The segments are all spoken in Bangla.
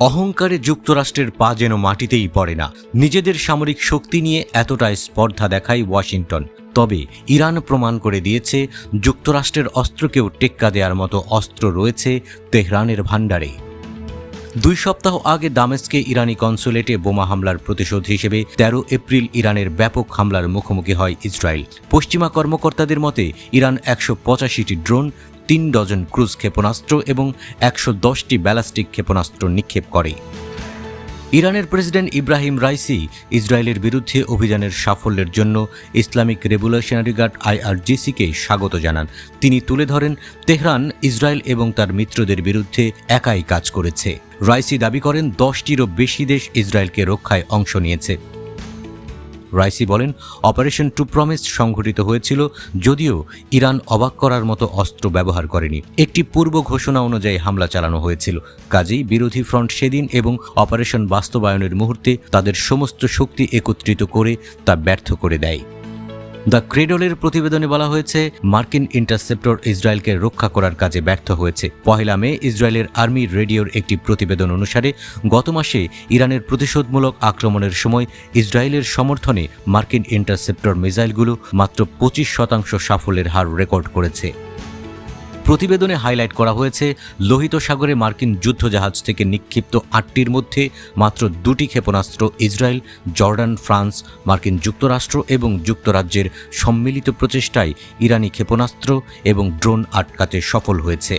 অহংকারে যুক্তরাষ্ট্রের পা যেন মাটিতেই পড়ে না। নিজেদের সামরিক শক্তি নিয়ে এতটাই স্পর্ধা দেখায় ওয়াশিংটন। তবে ইরান প্রমাণ করে দিয়েছে যুক্তরাষ্ট্রের অস্ত্রকেও টেক্কা দেওয়ার মতো অস্ত্র রয়েছে তেহরানের ভাণ্ডারে। 2 সপ্তাহ আগে দামেস্কে ইরানি কনসুলেটে বোমা হামলার প্রতিশোধ হিসেবে 13 এপ্রিল ইরানের ব্যাপক হামলার মুখোমুখি হয় ইসরায়েল। পশ্চিমা কর্মকর্তাদের মতে ইরান 185টি ড্রোন, 3 ডজন ক্রুজ ক্ষেপণাস্ত্র এবং 110টি ব্যালিস্টিক ক্ষেপণাস্ত্র নিক্ষেপ করে। ইরানের প্রেসিডেন্ট ইব্রাহিম রাইসি ইসরায়েলের বিরুদ্ধে অভিযানের সাফল্যের জন্য ইসলামিক রেভলিউশনারি গার্ড IRGC-কে স্বাগত জানান। তিনি তুলে ধরেন, তেহরান ইসরায়েল এবং তার মিত্রদের বিরুদ্ধে একাই কাজ করেছে। রাইসি দাবি করেন 10টিরও বেশি দেশ ইসরায়েলকে রক্ষায় অংশ নিয়েছে। রাইসি বলেন, অপারেশন ট্রু প্রমিস সংঘটিত হয়েছিল যদিও ইরান অবাক করার মতো অস্ত্র ব্যবহার করেনি। একটি পূর্ব ঘোষণা অনুযায়ী হামলা চালানো হয়েছিল, কাজেই বিরোধী ফ্রন্ট সেদিন এবং অপারেশন বাস্তবায়নের মুহূর্তে তাদের সমস্ত শক্তি একত্রিত করে তা ব্যর্থ করে দেয়। দ্য ক্রেডলের প্রতিবেদনে বলা হয়েছে, মার্কিন ইন্টারসেপ্টর ইসরায়েলকে রক্ষা করার কাজে ব্যর্থ হয়েছে। 1 মে ইসরায়েলের আর্মি রেডিওর একটি প্রতিবেদন অনুসারে গত মাসে ইরানের প্রতিশোধমূলক আক্রমণের সময় ইসরায়েলের সমর্থনে মার্কিন ইন্টারসেপ্টর মিসাইলগুলো মাত্র 25% সাফল্যের হার রেকর্ড করেছে। প্রতিবেদনে হাইলাইট করা হয়েছে, লোহিত সাগরে মার্কিন যুদ্ধজাহাজ থেকে নিক্ষিপ্ত 8টির মধ্যে মাত্র 2টি ক্ষেপণাস্ত্র ইসরায়েল, জর্ডান, ফ্রান্স, মার্কিন যুক্তরাষ্ট্র এবং যুক্তরাজ্যের সম্মিলিত প্রচেষ্টায় ইরানি ক্ষেপণাস্ত্র এবং ড্রোন আটকাতে সফল হয়েছে।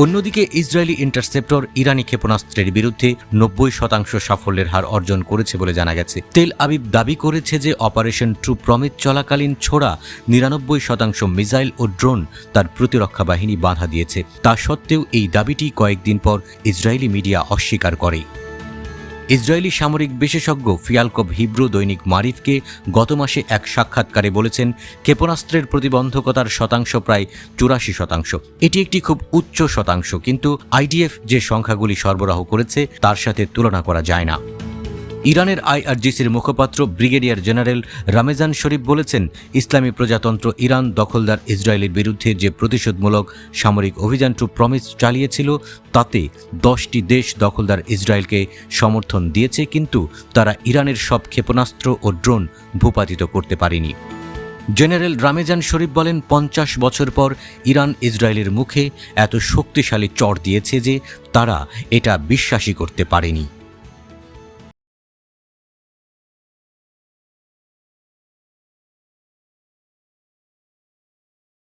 অন্যদিকে ইসরায়েলি ইন্টারসেপ্টর ইরানি ক্ষেপণাস্ত্রের বিরুদ্ধে 90% সাফল্যের হার অর্জন করেছে বলে জানা গেছে। তেল আবিব দাবি করেছে যে অপারেশন ট্রু প্রমিস চলাকালীন ছোড়া 99% মিসাইল ও ড্রোন তার প্রতিরক্ষা বাহিনী বাধা দিয়েছে। তা সত্ত্বেও এই দাবিটি কয়েকদিন পর ইসরায়েলি মিডিয়া অস্বীকার করে। ইসরায়েলি সামরিক বিশেষজ্ঞ ফিয়ালকভ হিব্রু দৈনিক মারিফকে গত মাসে এক সাক্ষাৎকারে বলেছেন, ক্ষেপণাস্ত্রের প্রতিবন্ধকতার শতাংশ প্রায় 84%। এটি একটি খুব উচ্চ শতাংশ, কিন্তু IDF যে সংখ্যাগুলি সরবরাহ করেছে তার সাথে তুলনা করা যায় না। ইরানের IRGCর মুখপাত্র ব্রিগেডিয়ার জেনারেল রামেজান শরীফ বলেছেন, ইসলামী প্রজাতন্ত্র ইরান দখলদার ইসরায়েলের বিরুদ্ধে যে প্রতিশোধমূলক সামরিক অভিযান ট্রু প্রমিস চালিয়েছিল তাতে 10টি দেশ দখলদার ইসরায়েলকে সমর্থন দিয়েছে, কিন্তু তারা ইরানের সব ক্ষেপণাস্ত্র ও ড্রোন ভূপাতিত করতে পারেনি। জেনারেল রামেজান শরীফ বলেন, 50 বছর পর ইরান ইসরায়েলের মুখে এত শক্তিশালী চড় দিয়েছে যে তারা এটা বিশ্বাসই করতে পারেনি।